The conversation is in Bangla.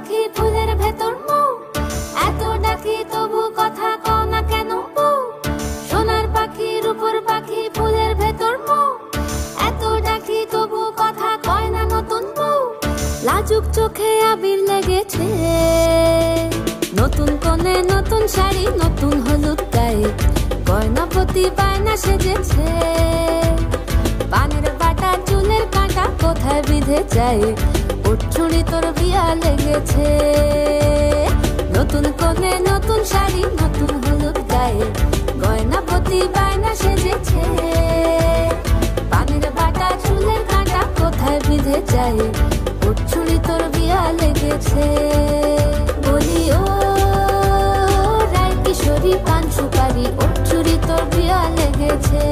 পাখি ফুলের ভেতর মৌ, এত ডাকি তবু কথা কও না কেন বউ। সোনার পাখি রূপোর পাখি ফুলের ভেতর মৌ, এত ডাকি তবু কথা কয় না নতুন বউ। লাজুক চোখে আবির লেগেছে, নতুন কোণে নতুন শাড়ি নতুন হলুদ গায়ে, গয়নাপতি বায়না সেজেছে। পানের বাটা চুলের কাঁটা কোথায় বিঁধে যায়, ওর চুড়ি তোর বিয়া লেগেছে। নতুন কোণে নতুন শাড়ি নতুন হলুদ গায়ে, গয়নাপতি বায়না সেজেছে। পানের বাটা চুলের কাঁটা কোথায় বিঁধে যায়, ওর চুড়ি তোর বিয়া লেগেছে। বলি ও রায় কিশোরী পান সুপারি, ওর চুড়ি তোর বিয়া লেগেছে।